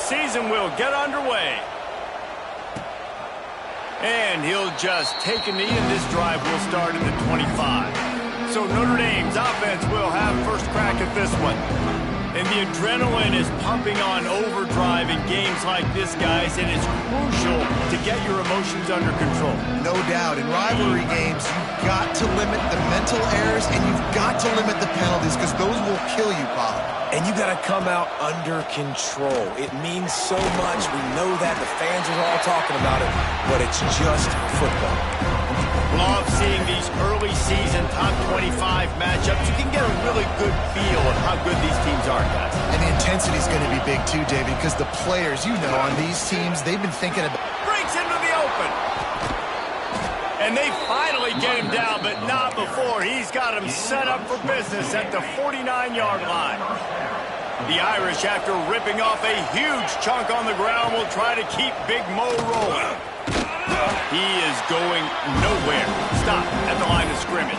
season will get underway. And he'll just take a knee, and this drive will start at the 25. So Notre Dame's offense will have first crack at this one. And the adrenaline is pumping on overdrive in games like this, guys, and it's crucial to get your emotions under control. No doubt. In rivalry games, you've got to limit the mental errors, and you've got to limit the penalties, because those will kill you, Bob. And you got to come out under control. It means so much. We know that. The fans are all talking about it, but it's just football. Love seeing these early season top 25 matchups. You can get a really good feel of how good these teams are, guys. And the intensity is going to be big too, David, because the players, you know, on these teams, they've been thinking about... Breaks into the open. And they finally get him down, but not before. He's got him set up for business at the 49-yard line. The Irish, after ripping off a huge chunk on the ground, will try to keep Big Mo rolling. He is going nowhere. Stop at the line of scrimmage.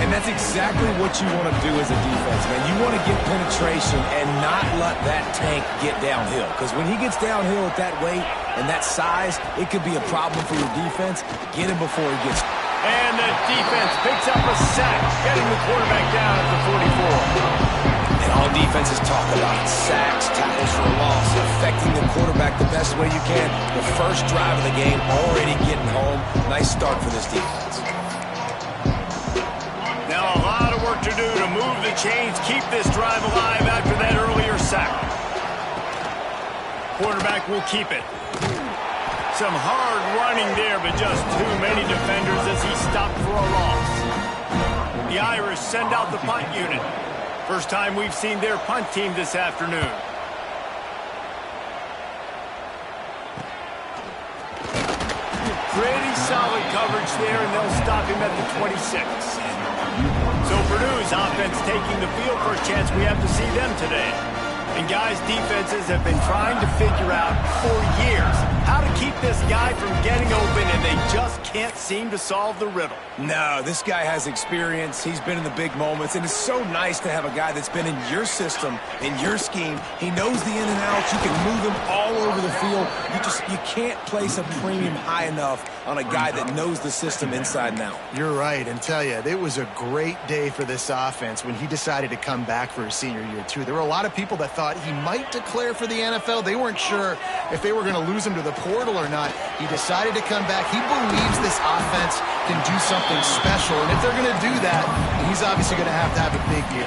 And that's exactly what you want to do as a defense, man. You want to get penetration and not let that tank get downhill. Because when he gets downhill at that weight and that size, it could be a problem for your defense. Get him before he gets... And the defense picks up a sack, getting the quarterback down at the 44. And all defenses talk about it. Sacks, tackles for a loss, affecting the quarterback the best way you can. The first drive of the game, already getting home. Nice start for this defense. Now a lot of work to do to move the chains, keep this drive alive after that earlier sack. Quarterback will keep it. Some hard running there, but just too many defenders as he stopped for a loss. The Irish send out the punt unit. First time we've seen their punt team this afternoon. Pretty solid coverage there, and they'll stop him at the 26. So Purdue's offense taking the field. First chance we have to see them today. And guys, defenses have been trying to figure out for years how to keep this guy from getting open, and they just can't seem to solve the riddle. No, this guy has experience. He's been in the big moments, and it's so nice to have a guy that's been in your system, in your scheme. He knows the in and outs. You can move him all over the field. You can't place a premium high enough on a guy that knows the system inside and out. You're right, and tell you, it was a great day for this offense when he decided to come back for his senior year, too. There were a lot of people that thought he might declare for the NFL. They weren't sure if they were going to lose him to the portal or not. He decided to come back. He believes this offense can do something special, and if they're going to do that, he's obviously going to have a big year.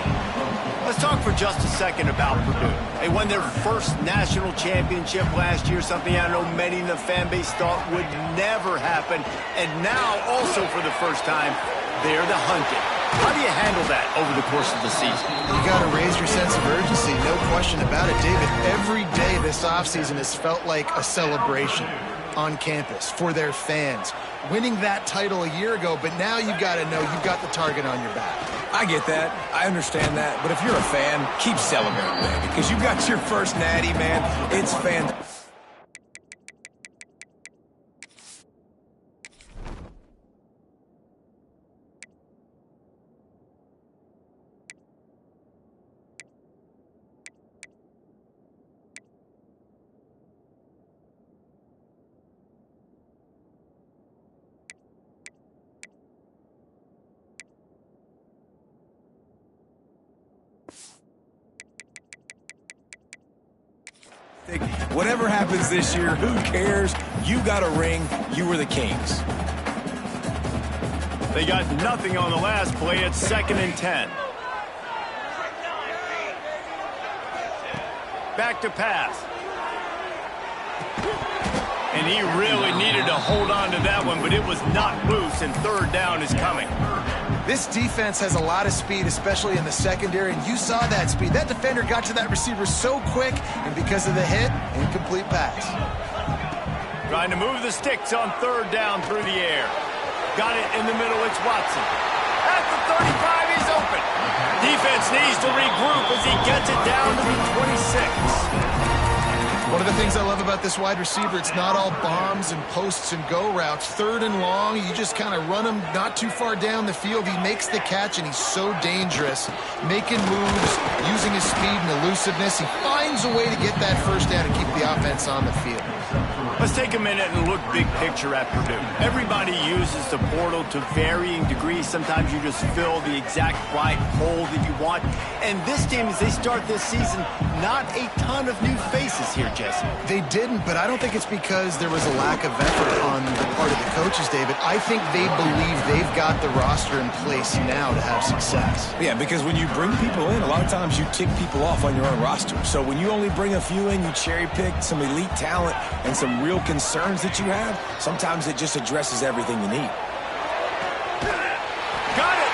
Let's talk for just a second about Purdue. They won their first national championship last year, something I know many in the fan base thought would never happen. And now, also for the first time, they're the hunted. How do you handle that over the course of the season? You got to raise your sense of urgency, no question about it, David. Every day this offseason has felt like a celebration on campus for their fans. Winning that title a year ago, but now you've got to know you've got the target on your back. I get that. I understand that. But if you're a fan, keep celebrating, baby, because you got your first natty, man. It's fantastic. Whatever happens this year, who cares? You got a ring. You were the Kings. They got nothing on the last play. It's 2nd and 10. Back to pass. And he really needed to hold on to that one, but it was not loose, and third down is coming. This defense has a lot of speed, especially in the secondary, and you saw that speed. That defender got to that receiver so quick, and because of the hit, incomplete pass. Trying to move the sticks on third down through the air. Got it in the middle, it's Watson. At the 35, he's open. Defense needs to regroup as he gets it down to the 26. One of the things I love about this wide receiver, it's not all bombs and posts and go routes. 3rd and long, you just kind of run him not too far down the field. He makes the catch, and he's so dangerous, making moves, using his speed and elusiveness. He finds a way to get that first down and keep the offense on the field. Let's take a minute and look big picture at Purdue. Everybody uses the portal to varying degrees. Sometimes you just fill the exact right hole that you want. And this team, as they start this season, not a ton of new faces here, Jesse. They didn't, but I don't think it's because there was a lack of effort on the part of the coaches, David. I think they believe they've got the roster in place now to have success. Yeah, because when you bring people in, a lot of times you tick people off on your own roster. So when you only bring a few in, you cherry pick some elite talent and some real concerns that you have, sometimes it just addresses everything you need. Got it!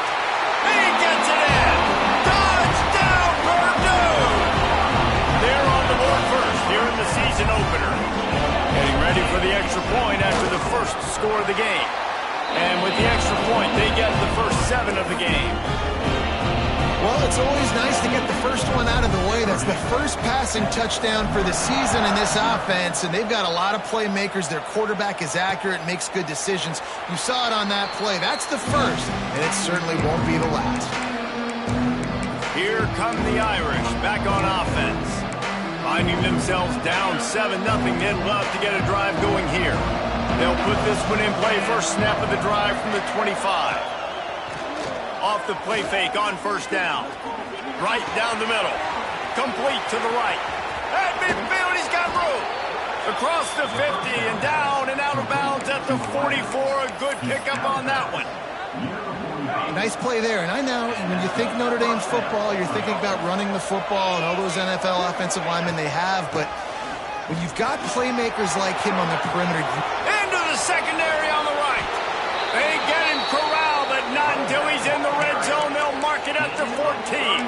He gets it in! Touchdown, Purdue! They're on the board first here in the season opener. Getting ready for the extra point after the first score of the game. And with the extra point, they get the first 7 of the game. Well, it's always nice to get the first one out of the way. That's the first passing touchdown for the season in this offense, and they've got a lot of playmakers. Their quarterback is accurate, makes good decisions. You saw it on that play. That's the first, and it certainly won't be the last. Here come the Irish back on offense. Finding themselves down 7-0, they'd love to get a drive going here. They'll put this one in play first snap of the drive from the 25. Off the play fake on first down. Right down the middle. Complete to the right. At midfield, he's got room. Across the 50 and down and out of bounds at the 44. A good pickup on that one. Nice play there. And I know when you think Notre Dame football, you're thinking about running the football and all those NFL offensive linemen they have. But when you've got playmakers like him on the perimeter. Into the secondary on the right. They get him corralled, but not until he's in the red zone. They'll mark it at the 14.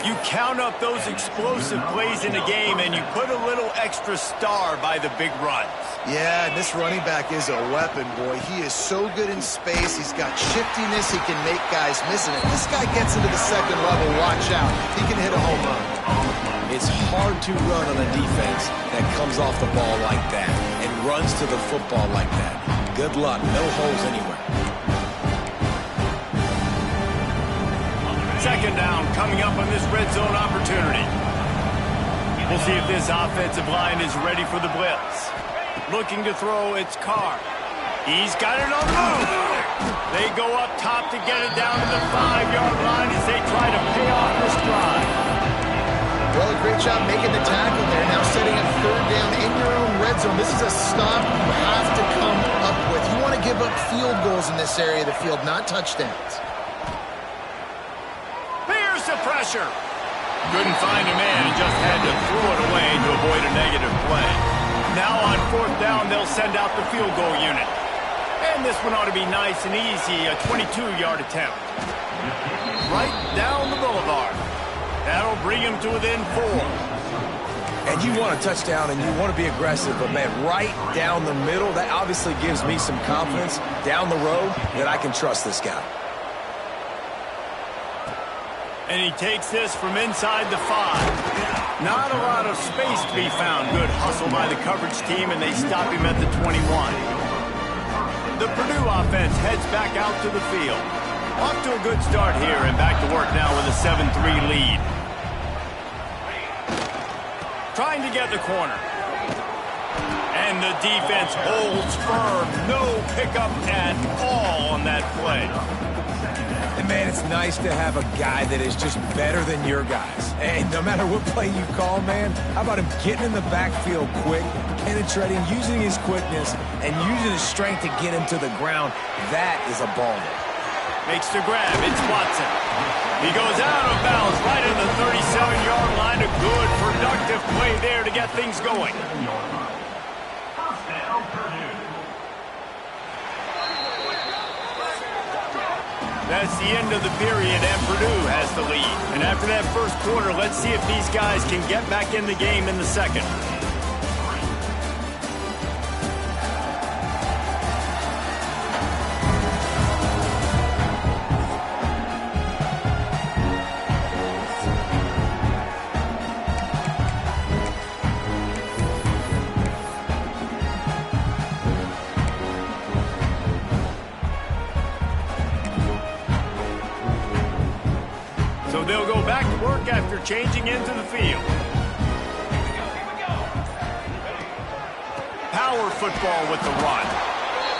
You count up those explosive plays in a game, and you put a little extra star by the big runs. Yeah, this running back is a weapon, boy. He is so good in space. He's got shiftiness. He can make guys miss it. If this guy gets into the second level, watch out. He can hit a home run. It's hard to run on a defense that comes off the ball like that and runs to the football like that. Good luck. No holes anywhere. Second down coming up on this red zone opportunity. We'll see if this offensive line is ready for the blitz. Looking to throw, it's Carr. He's got it on the move. They go up top to get it down to the 5-yard line as they try to pay off this drive. Well, a great job making the tackle there. Now setting up third down in your own red zone. This is a stop you have to come up with. You want to give up field goals in this area of the field, not touchdowns. Here's the pressure. Couldn't find a man and just had to throw it away to avoid a negative play. Now on fourth down, they'll send out the field goal unit. And this one ought to be nice and easy, a 22-yard attempt. Right down the boulevard. That'll bring him to within 4. And you want a touchdown and you want to be aggressive, but man, right down the middle, that obviously gives me some confidence down the road that I can trust this guy. And he takes this from inside the 5. Not a lot of space to be found. Good hustle by the coverage team, and they stop him at the 21. The Purdue offense heads back out to the field. Off to a good start here, and back to work now with a 7-3 lead. Trying to get the corner. And the defense holds firm. No pickup at all on that play. And man, it's nice to have a guy that is just better than your guys. And no matter what play you call, man, how about him getting in the backfield quick, penetrating, using his quickness, and using his strength to get him to the ground. That is a baller. Makes the grab. It's Watson. He goes out of bounds right in the 37-yard line. A good, productive play there to get things going. That's the end of the period, and Purdue has the lead. And after that first quarter, let's see if these guys can get back in the game in the second. So they'll go back to work after changing into the field. Power football with the run.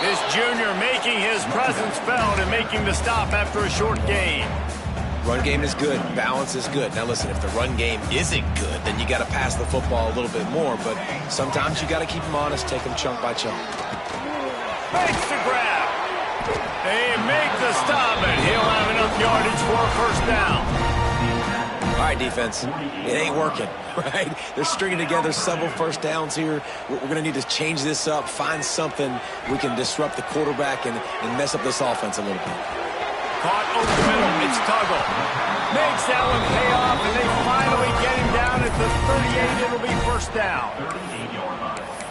This junior making his presence felt and making the stop after a short gain. Run game is good. Balance is good. Now listen, if the run game isn't good, then you got to pass the football a little bit more. But sometimes you got to keep them honest, take them chunk by chunk. Makes the grab. They make the stop, and he'll have enough yardage for a first down. All right, defense. It ain't working, right? They're stringing together several first downs here. We're going to need to change this up, find something we can disrupt the quarterback and mess up this offense a little bit. Caught over the middle. It's Tuggle. Makes that one pay off, and they finally get him down at the 38. It'll be first down.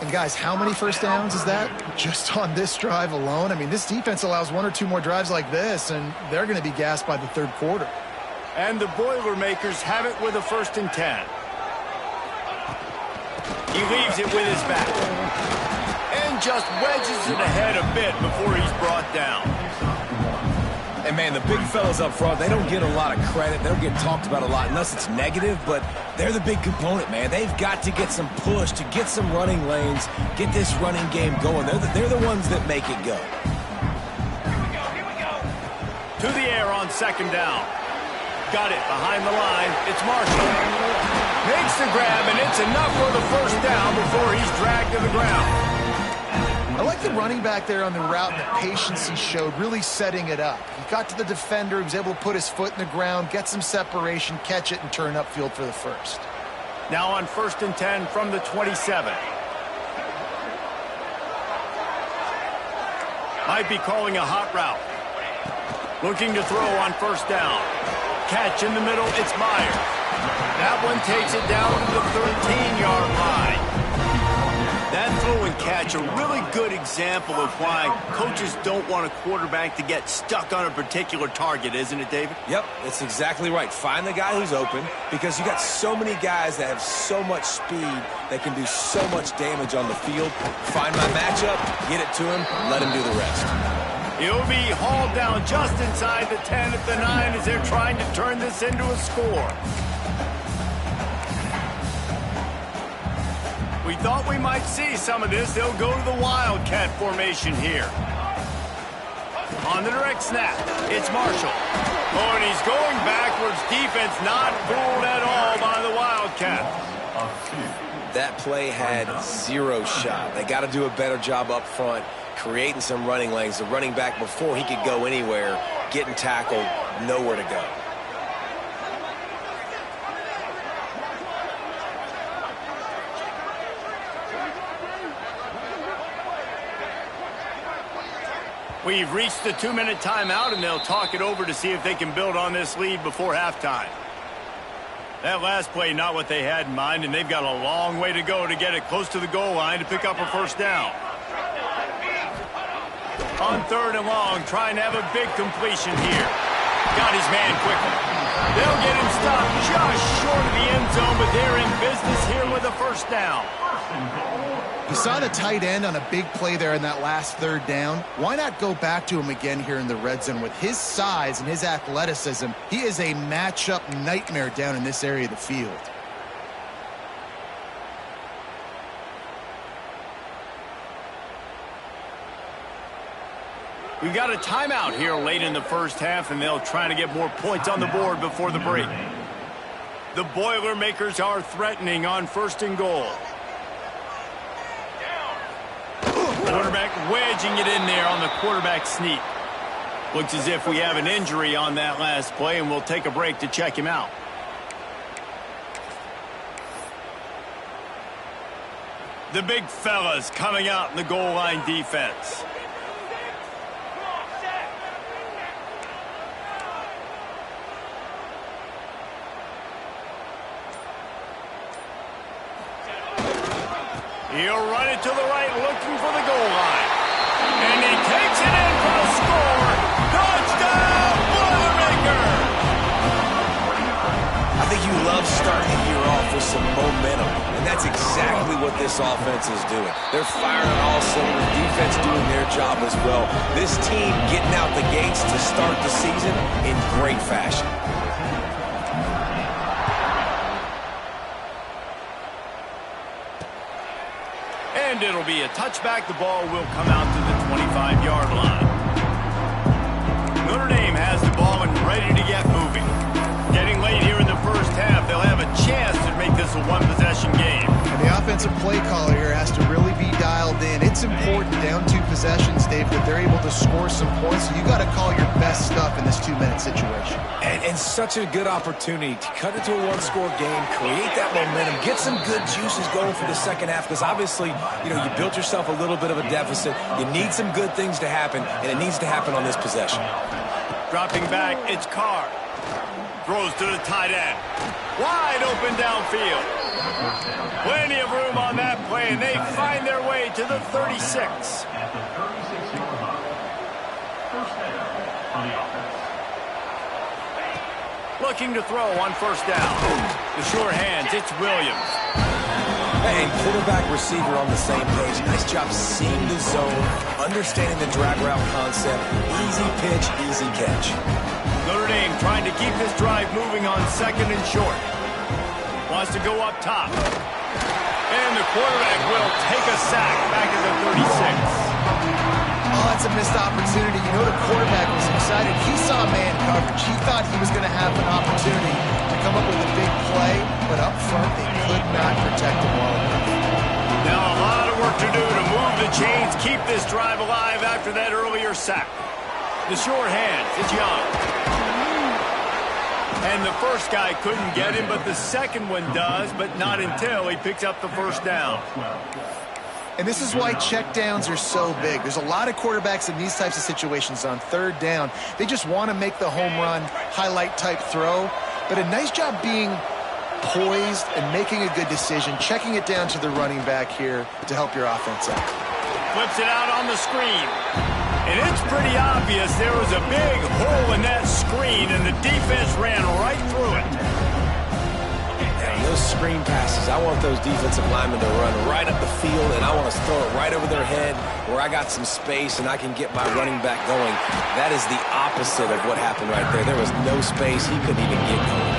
And guys, how many first downs is that? Just on this drive alone? I mean, this defense allows one or two more drives like this, and they're going to be gassed by the third quarter. And the Boilermakers have it with a 1st and 10. He leaves it with his back. And just wedges it ahead a bit before he's brought down. And, man, the big fellas up front, they don't get a lot of credit. They don't get talked about a lot unless it's negative, but they're the big component, man. They've got to get some push, to get some running lanes, get this running game going. They're the ones that make it go. Here we go. To the air on 2nd down. Got it behind the line. It's Marshall. Makes the grab, and it's enough for the first down before he's dragged to the ground. I like the running back there on the route and the patience he showed, really setting it up. He got to the defender, he was able to put his foot in the ground, get some separation, catch it, and turn upfield for the first. Now on 1st and 10 from the 27. Might be calling a hot route. Looking to throw on 1st down. Catch in the middle, it's Myers. That one takes it down to the 13-yard line. That throw and catch, a really good example of why coaches don't want a quarterback to get stuck on a particular target, isn't it, David? Yep, that's exactly right. Find the guy who's open, because you got so many guys that have so much speed that can do so much damage on the field. Find my matchup, get it to him, let him do the rest. He'll be hauled down just inside the 10 at the 9 as they're trying to turn this into a score. We thought we might see some of this. They'll go to the Wildcat formation here. On the direct snap, it's Marshall. Oh, and he's going backwards. Defense not fooled at all by the Wildcat. That play had zero shot. They got to do a better job up front, creating some running lanes. The running back, before he could go anywhere, getting tackled, nowhere to go. We've reached the 2-minute timeout, and they'll talk it over to see if they can build on this lead before halftime. That last play, not what they had in mind, and they've got a long way to go to get it close to the goal line to pick up a first down. On 3rd and long, trying to have a big completion here. Got his man quickly. They'll get him stopped just short of the end zone, but they're in business here with a first down. You saw the tight end on a big play there in that last 3rd down. Why not go back to him again here in the red zone? With his size and his athleticism, he is a matchup nightmare down in this area of the field. We've got a timeout here late in the first half, and they'll try to get more points on the board before the break. The Boilermakers are threatening on 1st and goal. Quarterback wedging it in there on the quarterback sneak. Looks as if we have an injury on that last play, and we'll take a break to check him out. The big fellas coming out in the goal line defense. He'll run it to the right, looking for the goal line. And he takes it in for a score. Touchdown, Boilermaker! I think you love starting the year off with some momentum, and that's exactly what this offense is doing. They're firing on all cylinders, defense doing their job as well. This team getting out the gates to start the season in great fashion. And it'll be a touchback. The ball will come out to the 25-yard line. Notre Dame has the ball and ready to get moving. Getting late here in the first half, they'll have a chance to make this a one-possession game. And the offensive play caller here has to really be dialed in. It's important down 2 possessions, Dave, that they're able to score some points. So you got to call your best stuff in this 2-minute situation. And such a good opportunity to cut into a one-score game, create that momentum, get some good juices going for the second half, because obviously, you built yourself a little bit of a deficit. You need some good things to happen, and it needs to happen on this possession. Dropping back, it's Carr. Throws to the tight end. Wide open downfield. Plenty of room on that play, and they find their way to the 36. Looking to throw on first down. The short hands, it's Williams. And quarterback receiver on the same page. Nice job seeing the zone, understanding the drag route concept. Easy pitch, easy catch. Notre Dame trying to keep this drive moving on second and short. Wants to go up top. And the quarterback will take a sack back at the 36. Oh, that's a missed opportunity. The quarterback was excited. He saw man coverage. He thought he was going to have an opportunity to come up with a big play, but up front they could not protect him well enough. Now a lot of work to do to move the chains, keep this drive alive after that earlier sack. The short hands, it's Young. And the first guy couldn't get him, but the second one does, but not until he picks up the first down. And this is why checkdowns are so big. There's a lot of quarterbacks in these types of situations on third down. They just want to make the home run, highlight type throw. But a nice job being poised and making a good decision, checking it down to the running back here to help your offense out. Flips it out on the screen. And it's pretty obvious there was a big hole in that screen, and the defense ran right through it. And those screen passes, I want those defensive linemen to run right up the field, and I want to throw it right over their head where I got some space and I can get my running back going. That is the opposite of what happened right there. There was no space. He couldn't even get going.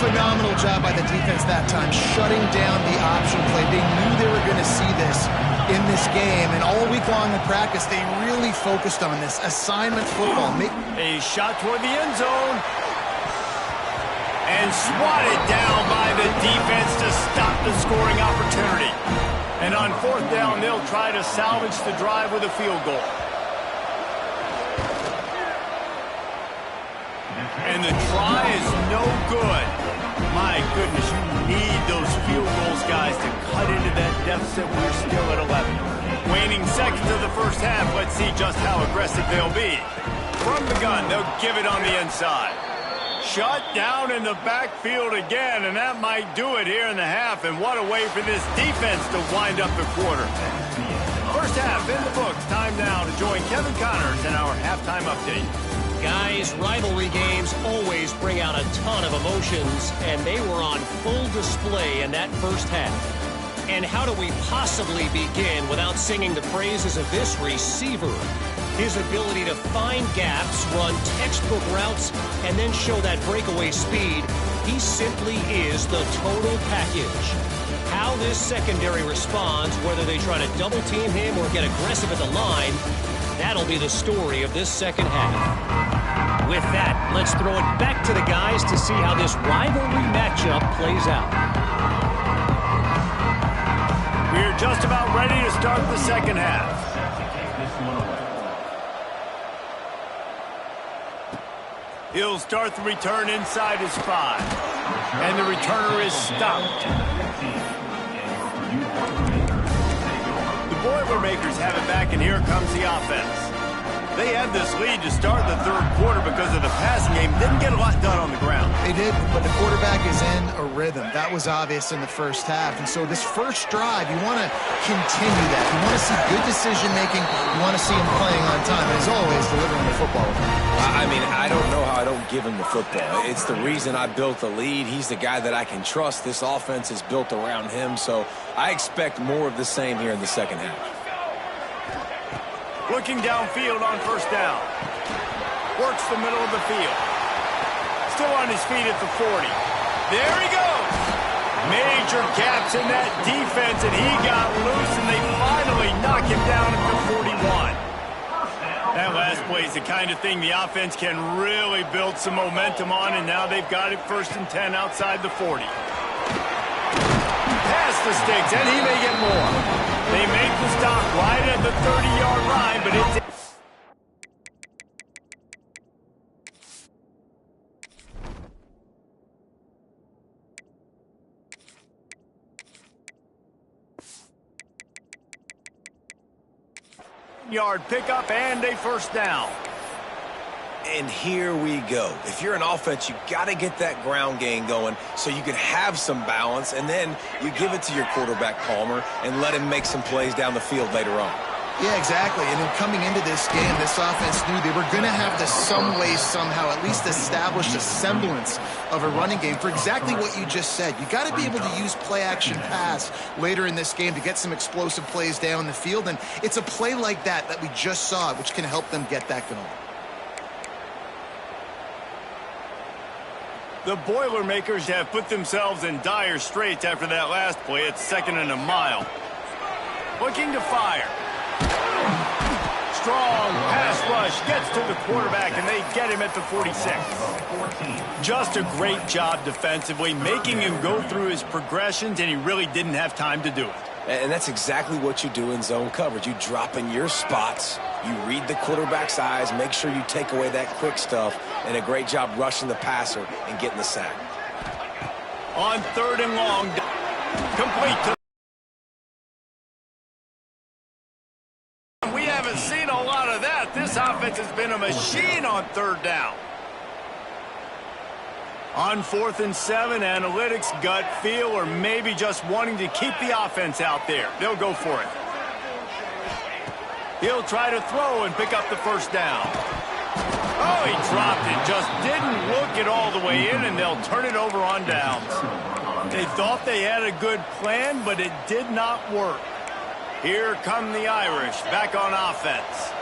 Phenomenal job by the defense that time, shutting down the option play. They knew they were going to see this in this game, and all week long in practice, they really focused on this assignment football. A shot toward the end zone. And swatted down by the defense to stop the scoring opportunity. And on fourth down, they'll try to salvage the drive with a field goal. And the try is no good. My goodness, you need those field goals, guys, to cut into that deficit. We're still at 11. Waning seconds of the first half. Let's see just how aggressive they'll be. From the gun, they'll give it on the inside. Shut down in the backfield again, and that might do it here in the half. And what a way for this defense to wind up the quarter. First half in the books. Time now to join Kevin Connors in our halftime update. Guys, rivalry games always bring out a ton of emotions, and they were on full display in that first half. And how do we possibly begin without singing the praises of this receiver? His ability to find gaps, run textbook routes, and then show that breakaway speed. He simply is the total package. How this secondary responds, whether they try to double team him or get aggressive at the line, that'll be the story of this second half. With that, let's throw it back to the guys to see how this rivalry matchup plays out. We're just about ready to start the second half. He'll start the return inside his 5. And the returner is stopped. The Boilermakers have it back, and here comes the offense. They had this lead to start the third quarter because of the passing game. Didn't get a lot done on the ground. They did, but the quarterback is in a rhythm. That was obvious in the first half. And so this first drive, you want to continue that. You want to see good decision-making. You want to see him playing on time. And as always, delivering the football. I mean, I don't know how I don't give him the football. It's the reason I built the lead. He's the guy that I can trust. This offense is built around him. So I expect more of the same here in the second half. Looking downfield on first down. Works the middle of the field. Still on his feet at the 40. There he goes. Major gaps in that defense, and he got loose, and they finally knock him down at the 41. That last play is the kind of thing the offense can really build some momentum on, and now they've got it 1st and 10 outside the 40. Pass the sticks, and he may get more. They make the stop right at the 30-yard line, but it's... yard pickup and a 1st down. And here we go. If you're an offense, you got to get that ground game going so you can have some balance, and then you give it to your quarterback, Palmer, and let him make some plays down the field later on. Yeah, exactly. And then coming into this game, this offense knew they were going to have to some way, somehow, at least establish a semblance of a running game for exactly what you just said. You got to be able to use play-action pass later in this game to get some explosive plays down the field. And it's a play like that we just saw, which can help them get that going. The Boilermakers have put themselves in dire straits after that last play. It's 2nd and a mile. Looking to fire. Strong pass rush gets to the quarterback, and they get him at the 46. Just a great job defensively, making him go through his progressions, and he really didn't have time to do it. And that's exactly what you do in zone coverage. You drop in your spots, you read the quarterback's eyes, make sure you take away that quick stuff, and a great job rushing the passer and getting the sack. On 3rd and long, complete to... We haven't seen a lot of that. This offense has been a machine on 3rd down. On 4th and 7, analytics, gut feel, or maybe just wanting to keep the offense out there. They'll go for it. He'll try to throw and pick up the 1st down. Oh, he dropped it. Just didn't look it all the way in, and they'll turn it over on downs. They thought they had a good plan, but it did not work. Here come the Irish back on offense.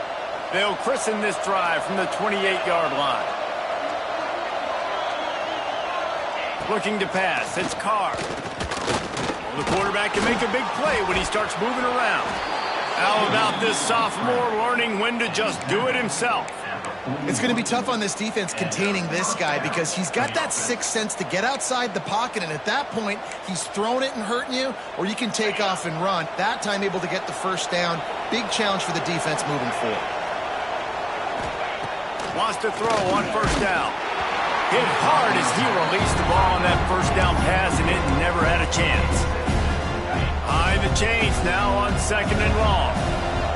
They'll christen this drive from the 28-yard line. Looking to pass. It's Carr. The quarterback can make a big play when he starts moving around. How about this sophomore learning when to just do it himself? It's going to be tough on this defense containing this guy because he's got that sixth sense to get outside the pocket, and at that point, he's throwing it and hurting you, or you can take off and run. That time able to get the 1st down. Big challenge for the defense moving forward. Wants to throw on 1st down. Hit hard as he released the ball on that 1st down pass, and it never had a chance. High the chains now on 2nd and long.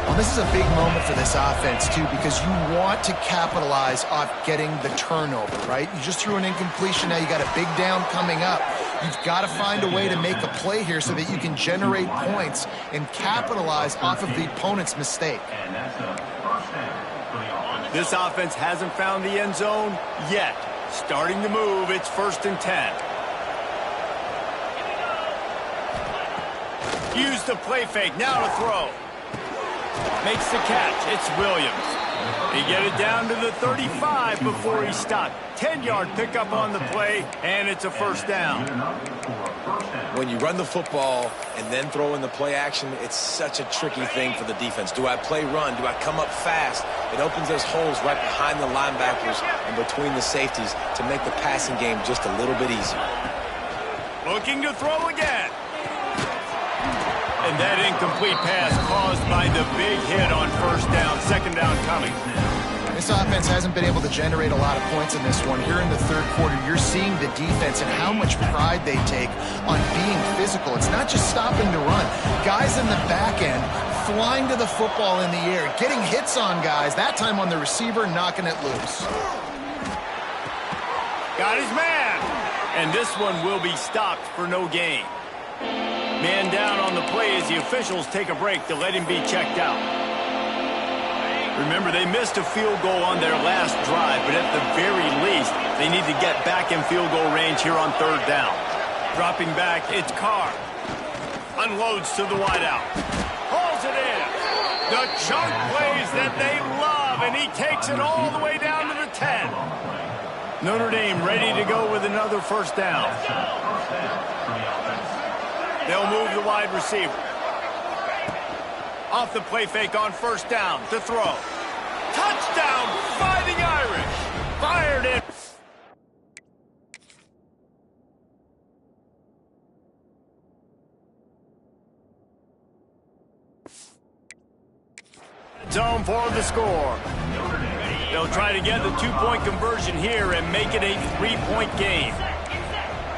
Well, this is a big moment for this offense, too, because you want to capitalize off getting the turnover, right? You just threw an incompletion. Now you got a big down coming up. You've got to find a way to make a play here so that you can generate points and capitalize off of the opponent's mistake. This offense hasn't found the end zone yet. Starting to move, it's 1st and 10. Use the play fake, now to throw. Makes the catch, it's Williams. He get it down to the 35 before he stopped. 10-yard pickup on the play, and it's a 1st down. When you run the football and then throw in the play action, it's such a tricky thing for the defense. Do I play run? Do I come up fast? It opens those holes right behind the linebackers and between the safeties to make the passing game just a little bit easier. Looking to throw again. And that incomplete pass caused by the big hit on 1st down. 2nd down coming. This offense hasn't been able to generate a lot of points in this one. Here in the 3rd quarter, you're seeing the defense and how much pride they take on being physical. It's not just stopping to run. Guys in the back end flying to the football in the air, getting hits on guys, that time on the receiver, knocking it loose. Got his man. And this one will be stopped for no gain. Man down on the play as the officials take a break to let him be checked out. Remember, they missed a field goal on their last drive, but at the very least, they need to get back in field goal range here on 3rd down. Dropping back, it's Carr. Unloads to the wideout. Hauls it in. The chunk plays that they love, and he takes it all the way down to the 10. Notre Dame ready to go with another first down. They'll move the wide receiver. Off the play fake on first down to throw. Touchdown, Fighting Irish. Fired it. Zone for the score. They'll try to get the two-point conversion here and make it a three-point game.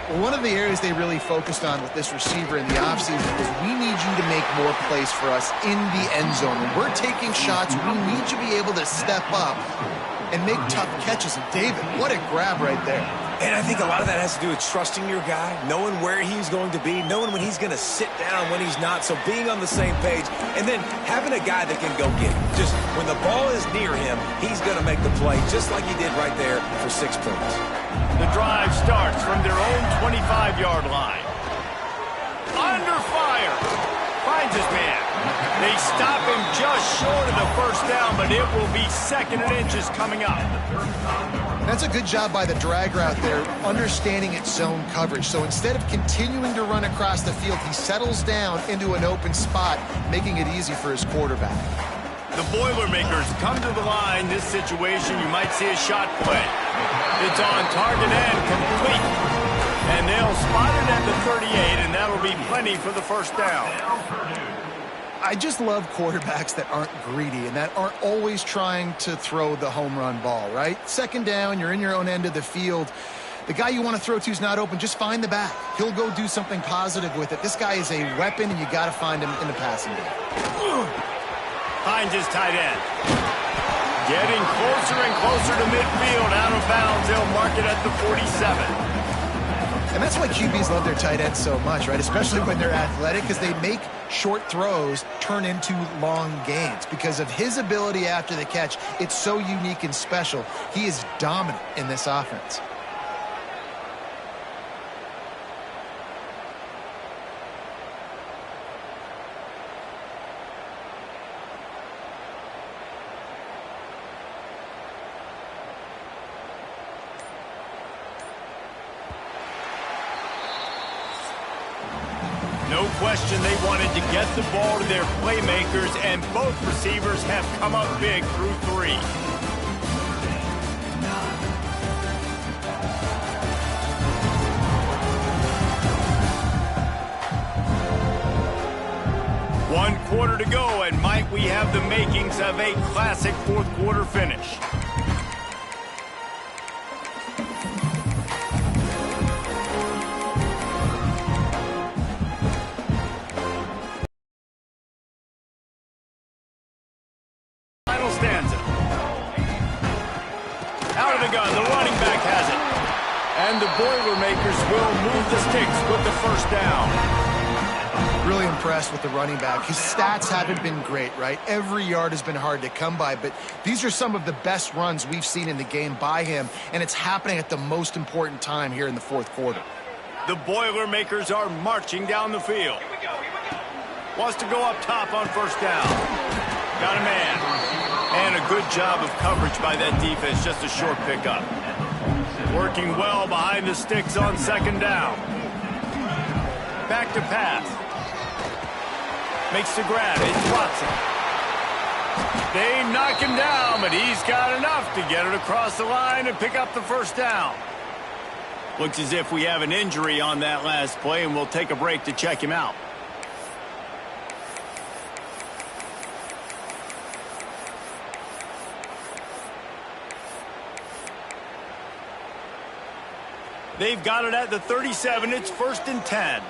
Well, one of the areas they really focused on with this receiver in the offseason was we need you to make more plays for us in the end zone. When we're taking shots, we need you to be able to step up and make tough catches. And David, what a grab right there. And I think a lot of that has to do with trusting your guy, knowing where he's going to be, knowing when he's going to sit down, when he's not, so being on the same page, and then having a guy that can go get it. Just when the ball is near him, he's going to make the play, just like he did right there for 6 points. The drive starts from their own 25-yard line. Under fire. Finds his man. They stop him just short of the first down, but it will be 2nd and inches coming up. That's a good job by the drag route there, understanding its zone coverage. So instead of continuing to run across the field, he settles down into an open spot, making it easy for his quarterback. The Boilermakers come to the line. This situation, you might see a shot play. It's on target and complete. And they'll spot it at the 38, and that'll be plenty for the first down. I just love quarterbacks that aren't greedy and that aren't always trying to throw the home run ball, right? 2nd down, you're in your own end of the field. The guy you want to throw to is not open. Just find the back. He'll go do something positive with it. This guy is a weapon, and you got to find him in the passing game. Finds his tight end. Getting closer and closer to midfield. Out of bounds. They'll mark it at the 47. And that's why QBs love their tight ends so much, right? Especially when they're athletic, because they make short throws turn into long gains. Because of his ability after the catch, it's so unique and special. He is dominant in this offense. No question they wanted to get the ball to their playmakers, and both receivers have come up big through 3. One quarter to go, and might we have the makings of a classic fourth-quarter finish. And the Boilermakers will move the sticks with the first down. Really impressed with the running back. His stats haven't been great, right? Every yard has been hard to come by, but these are some of the best runs we've seen in the game by him, and it's happening at the most important time here in the 4th quarter. The Boilermakers are marching down the field. Wants to go up top on first down. Got a man. And a good job of coverage by that defense, just a short pickup. Working well behind the sticks on 2nd down. Back to pass. Makes the grab. It's Watson. They knock him down, but he's got enough to get it across the line and pick up the first down. Looks as if we have an injury on that last play, and we'll take a break to check him out. They've got it at the 37. It's 1st and 10.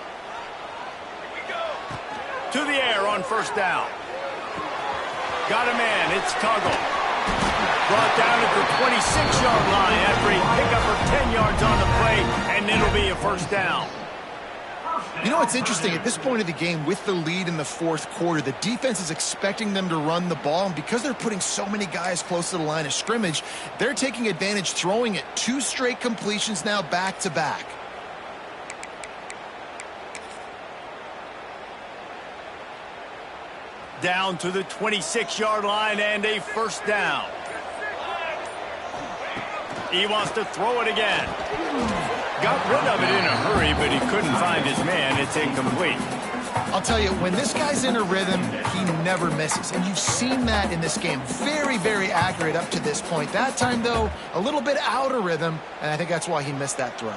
To the air on first down. Got a man. It's Tuggle. Brought down at the 26-yard line after he picked up for 10 yards on the play, and it'll be a first down. You know, it's interesting. At this point of the game, with the lead in the 4th quarter, the defense is expecting them to run the ball, and because they're putting so many guys close to the line of scrimmage, they're taking advantage, throwing it 2 straight completions now back-to-back. Down to the 26-yard line and a first down. He wants to throw it again. Got rid of it in a hurry, but he couldn't find his man. It's incomplete. I'll tell you, when this guy's in a rhythm, he never misses. And you've seen that in this game. Very, very accurate up to this point. That time, though, a little bit out of rhythm, and I think that's why he missed that throw.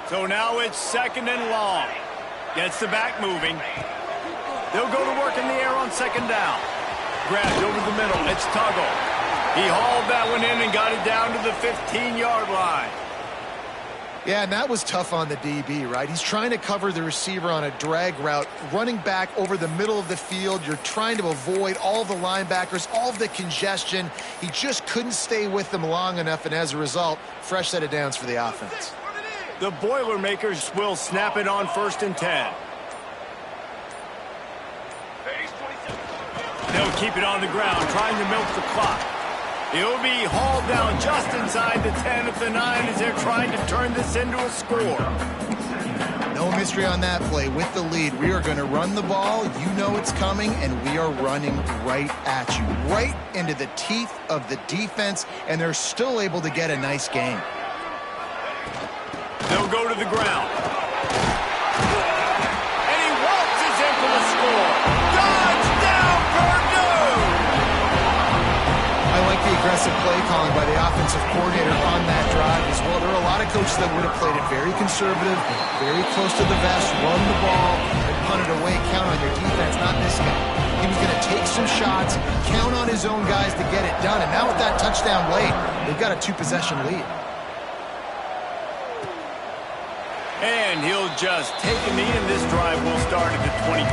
So now it's 2nd and long. Gets the back moving. They'll go to work in the air on 2nd down. Grabbed over the middle. It's Tuggle. He hauled that one in and got it down to the 15-yard line. Yeah, and that was tough on the DB, right? He's trying to cover the receiver on a drag route, running back over the middle of the field. You're trying to avoid all the linebackers, all of the congestion. He just couldn't stay with them long enough, and as a result, fresh set of downs for the offense. The Boilermakers will snap it on 1st and 10. They'll keep it on the ground, trying to milk the clock. He'll be hauled down just inside the 10 at the 9 as they're trying to turn this into a score. No mystery on that play. With the lead, we are going to run the ball. You know it's coming, and we are running right at you, right into the teeth of the defense, and they're still able to get a nice gain. They'll go to the ground. And he waltzes in for the score. Touchdown, Purdue! I like the aggressive play calling by the offensive coordinator on that drive as well. There are a lot of coaches that would have played it very conservative, very close to the vest, run the ball, and punt it away, count on your defense, not this guy. He was going to take some shots, count on his own guys to get it done, and now with that touchdown late, they've got a 2-possession lead. And he'll just take a knee, and this drive will start at the 25.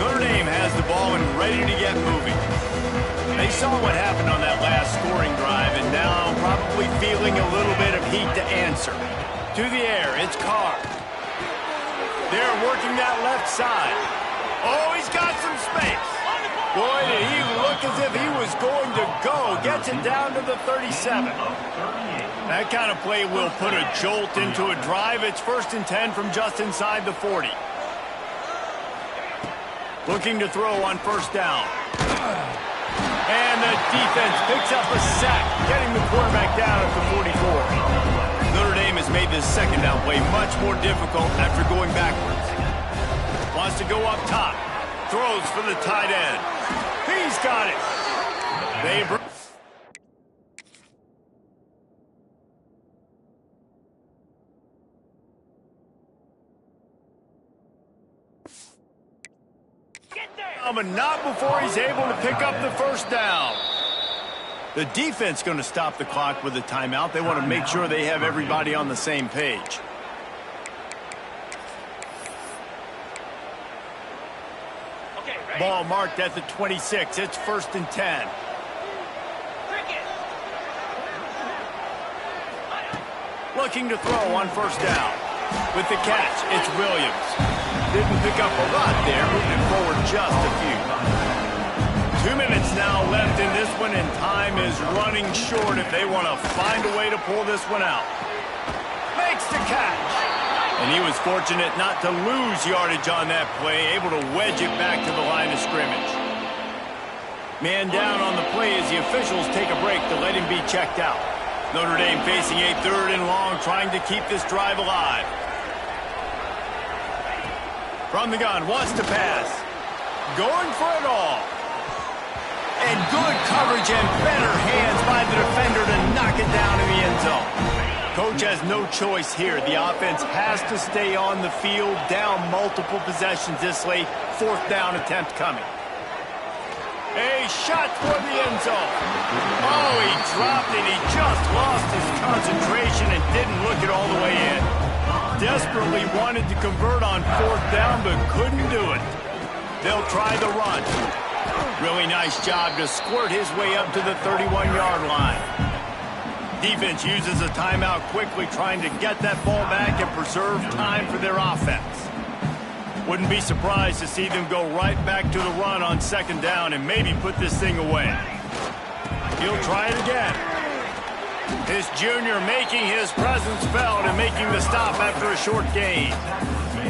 Notre Dame has the ball and ready to get moving. They saw what happened on that last scoring drive, and now probably feeling a little bit of heat to answer. To the air, it's Carr. They're working that left side. Oh, he's got some space. Boy, did he look as if he was going to go. Gets it down to the 37. That kind of play will put a jolt into a drive. It's 1st and 10 from just inside the 40. Looking to throw on 1st down. And the defense picks up a sack, getting the quarterback down at the 44. Notre Dame has made this 2nd down play much more difficult after going backwards. Wants to go up top. Throws for the tight end. He's got it. But not before he's able to pick up the 1st down. The defense going to stop the clock with a timeout. They want to make sure they have everybody on the same page. Ball marked at the 26. It's 1st and 10. Looking to throw on 1st down. With the catch, it's Williams. Didn't pick up a lot there, moving forward just a few. 2 minutes now left in this one, and time is running short if they want to find a way to pull this one out. Makes the catch. And he was fortunate not to lose yardage on that play, able to wedge it back to the line of scrimmage. Man down on the play as the officials take a break to let him be checked out. Notre Dame facing a 3rd and long, trying to keep this drive alive. From the gun, wants to pass. Going for it all. And good coverage and better hands by the defender to knock it down in the end zone. Coach has no choice here. The offense has to stay on the field, down multiple possessions this late. 4th down attempt coming. A shot toward the end zone. Oh, he dropped it. He just lost his concentration and didn't look it all the way in. Desperately wanted to convert on 4th down, but couldn't do it. They'll try the run. Really nice job to squirt his way up to the 31-yard line. Defense uses a timeout quickly, trying to get that ball back and preserve time for their offense. Wouldn't be surprised to see them go right back to the run on 2nd down and maybe put this thing away. He'll try it again. This junior making his presence felt and making the stop after a short gain.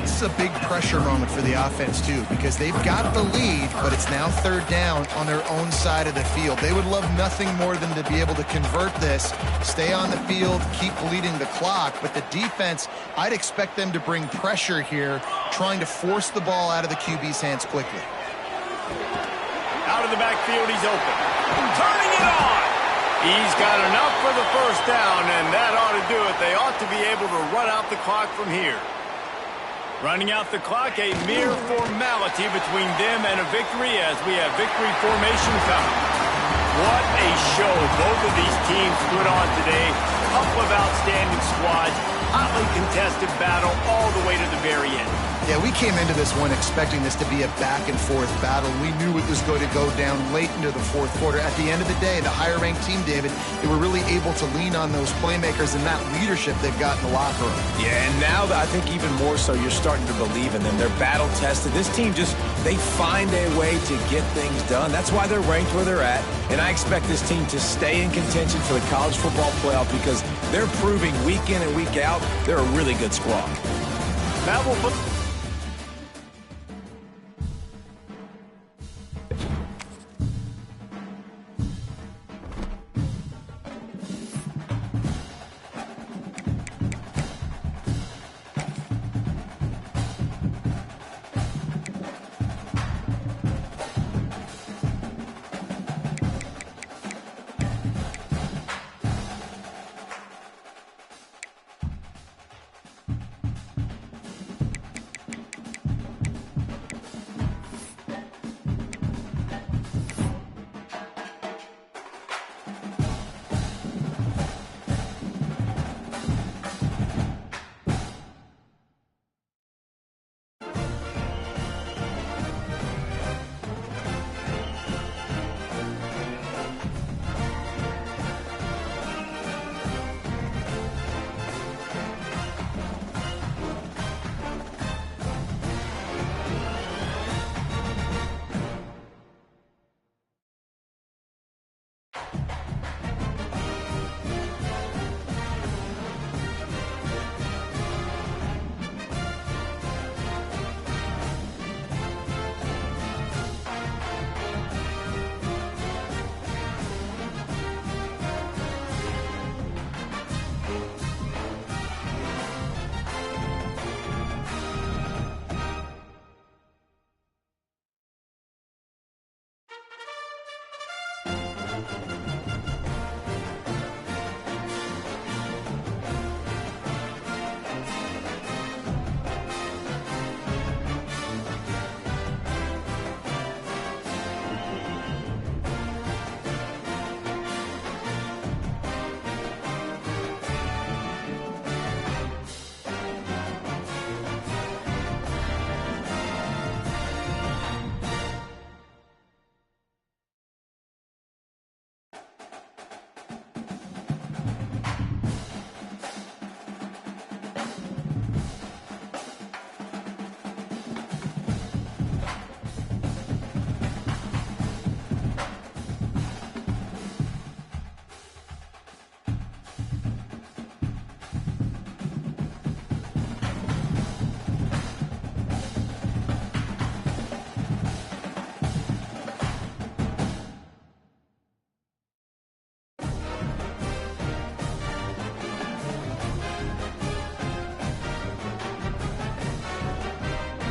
This is a big pressure moment for the offense, too, because they've got the lead, but it's now third down on their own side of the field. They would love nothing more than to be able to convert this, stay on the field, keep bleeding the clock. But the defense, I'd expect them to bring pressure here, trying to force the ball out of the QB's hands quickly. Out of the backfield, he's open. Turning it on. He's got enough for the first down, and that ought to do it. They ought to be able to run out the clock from here. Running out the clock, a mere formality between them and a victory as we have victory formation coming. What a show both of these teams put on today. Couple of outstanding squads, hotly contested battle all the way to the very end. Yeah, we came into this one expecting this to be a back-and-forth battle. We knew it was going to go down late into the fourth quarter. At the end of the day, the higher-ranked team, David, they were really able to lean on those playmakers and that leadership they've got in the locker room. Yeah, and now I think even more so, you're starting to believe in them. They're battle-tested. This team they find a way to get things done. That's why they're ranked where they're at. And I expect this team to stay in contention for the college football playoff because they're proving week in and week out they're a really good squad. That will put